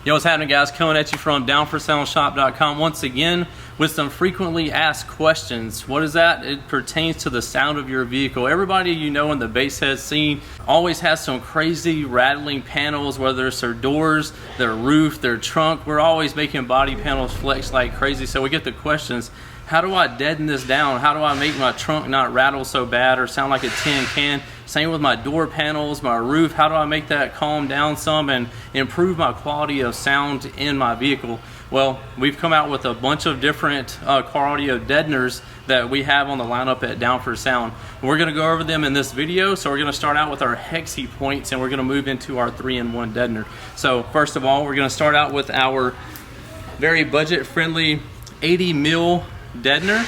Yo, what's happening, guys? Coming at you from downforsoundshop.com once again with some frequently asked questions. What is that? It pertains to the sound of your vehicle. Everybody you know in the bass head scene always has some crazy rattling panels, whether it's their doors, their roof, their trunk. We're always making body panels flex like crazy. So we get the questions, how do I deaden this down? How do I make my trunk not rattle so bad or sound like a tin can? Same with my door panels, my roof. How do I make that calm down some and improve my quality of sound in my vehicle? Well, we've come out with a bunch of different car audio deadeners that we have on the lineup at Down for Sound. We're going to go over them in this video. So we're going to start out with our HEXiPoints and we're going to move into our 3-in-1 deadener. So first of all, we're going to start out with our very budget-friendly 80 mil deadener.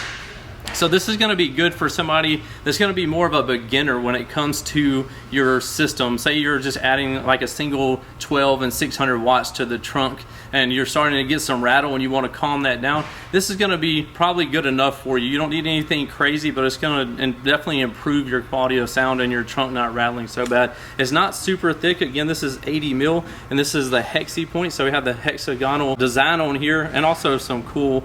So this is going to be good for somebody that's going to be more of a beginner when it comes to your system. Say you're just adding like a single 12 and 600 watts to the trunk and you're starting to get some rattle and you want to calm that down. This is going to be probably good enough for you. You don't need anything crazy, but it's going to definitely improve your quality of sound and your trunk not rattling so bad. It's not super thick. Again, this is 80 mil and this is the HEXiPoint. So we have the hexagonal design on here and also some cool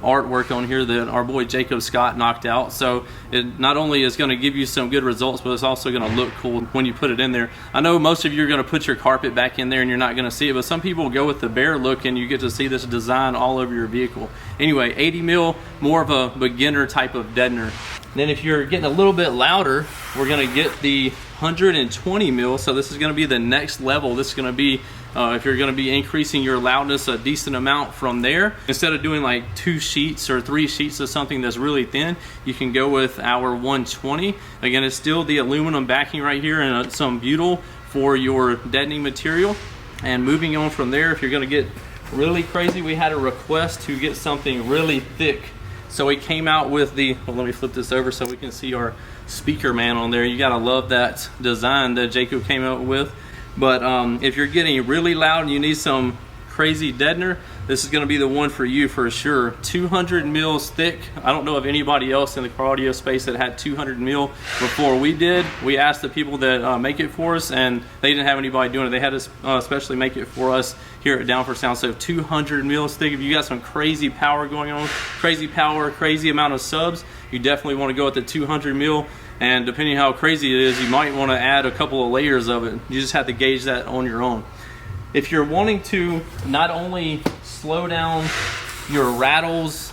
artwork on here that our boy Jacob Scott knocked out. So it not only is going to give you some good results, but it's also going to look cool when you put it in there. I know most of you are going to put your carpet back in there and you're not going to see it, but some people go with the bare look and you get to see this design all over your vehicle. Anyway, 80 mil, more of a beginner type of deadener. Then if you're getting a little bit louder, we're going to get the 120 mil. So this is going to be the next level. This is going to be if you're going to be increasing your loudness a decent amount from there. Instead of doing like 2 sheets or 3 sheets of something that's really thin, you can go with our 120. Again, it's still the aluminum backing right here and some butyl for your deadening material. And moving on from there, if you're going to get really crazy, we had a request to get something really thick. So we came out with the, well, let me flip this over so we can see our speaker man on there. You gotta love that design that Jacob came up with. But if you're getting really loud and you need some crazy deadener, this is going to be the one for you for sure. 200 mils thick. I don't know of anybody else in the car audio space that had 200 mil before we did. We asked the people that make it for us and they didn't have anybody doing it. They had to especially make it for us here at Down for Sound. So 200 mils thick. If you got some crazy power going on, crazy power, crazy amount of subs, you definitely want to go with the 200 mil. And depending on how crazy it is, you might want to add a couple of layers of it. You just have to gauge that on your own. If you're wanting to not only slow down your rattles,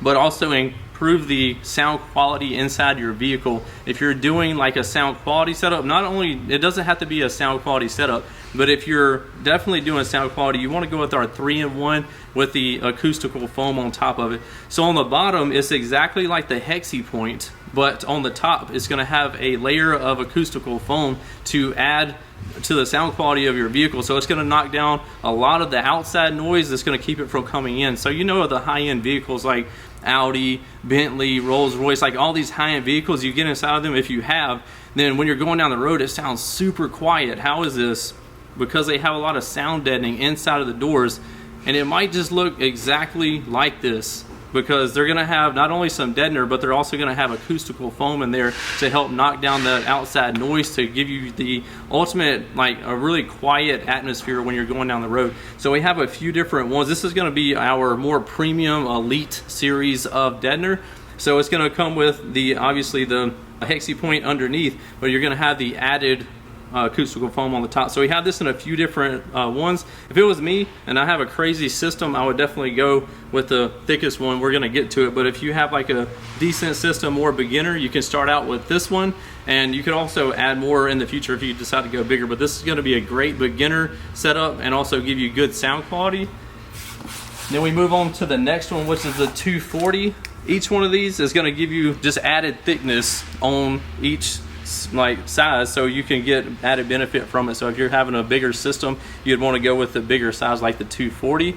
but also improve the sound quality inside your vehicle, if you're doing like a sound quality setup, not only, it doesn't have to be a sound quality setup, but if you're definitely doing sound quality, you want to go with our 3-in-1 with the acoustical foam on top of it. So on the bottom, it's exactly like the HEXiPoint, but on the top, it's going to have a layer of acoustical foam to add to the sound quality of your vehicle. So it's going to knock down a lot of the outside noise that's going to keep it from coming in. So you know the high-end vehicles like Audi, Bentley, Rolls-Royce, like all these high-end vehicles, you get inside of them, if you have, then when you're going down the road, it sounds super quiet. How is this? Because they have a lot of sound deadening inside of the doors, and it might just look exactly like this because they're going to have not only some deadener, but they're also going to have acoustical foam in there to help knock down the outside noise to give you the ultimate, like a really quiet atmosphere when you're going down the road. So we have a few different ones. This is going to be our more premium elite series of deadener. So it's going to come with the, obviously the HEXiPoint underneath, but you're going to have the added acoustical foam on the top. So we have this in a few different ones. If it was me and I have a crazy system, I would definitely go with the thickest one. We're going to get to it, but if you have like a decent system or beginner, you can start out with this one, and you could also add more in the future if you decide to go bigger. But this is going to be a great beginner setup and also give you good sound quality. Then we move on to the next one, which is the 240. Each one of these is going to give you just added thickness on each like size, so you can get added benefit from it. So if you're having a bigger system, you'd want to go with the bigger size like the 240.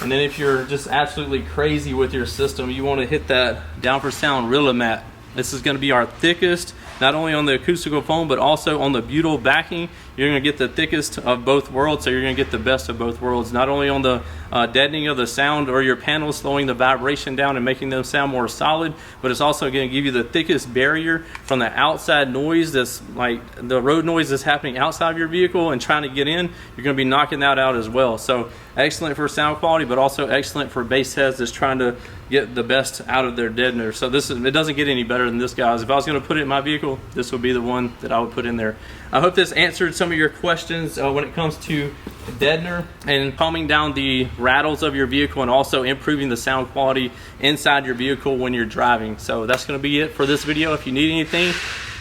And then if you're just absolutely crazy with your system, you want to hit that Down for Sound Rilla mat. This is going to be our thickest, not only on the acoustical foam, but also on the butyl backing. you're going to get the thickest of both worlds, so you're going to get the best of both worlds, not only on the deadening of the sound or your panels, slowing the vibration down and making them sound more solid, but it's also going to give you the thickest barrier from the outside noise, that's like the road noise that's happening outside of your vehicle and trying to get in. You're going to be knocking that out as well. So excellent for sound quality, but also excellent for bass heads that's trying to get the best out of their deadener. So it doesn't get any better than this, guys. If I was going to put it in my vehicle, this would be the one that I would put in there. I hope this answered some of your questions when it comes to deadener and calming down the rattles of your vehicle, and also improving the sound quality inside your vehicle when you're driving. So that's going to be it for this video. If you need anything,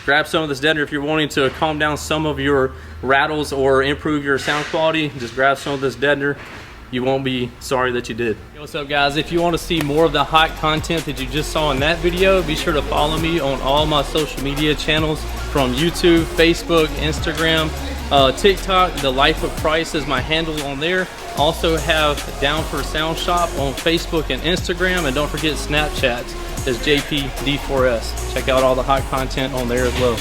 grab some of this deadener. If you're wanting to calm down some of your rattles or improve your sound quality, just grab some of this deadener. You won't be sorry that you did. Hey, what's up, guys? If you want to see more of the hot content that you just saw in that video, be sure to follow me on all my social media channels, from YouTube, Facebook, Instagram, TikTok. The Life of Christ is my handle on there. Also have Down for Sound Shop on Facebook and Instagram, and don't forget Snapchat is JPD4S. Check out all the hot content on there as well.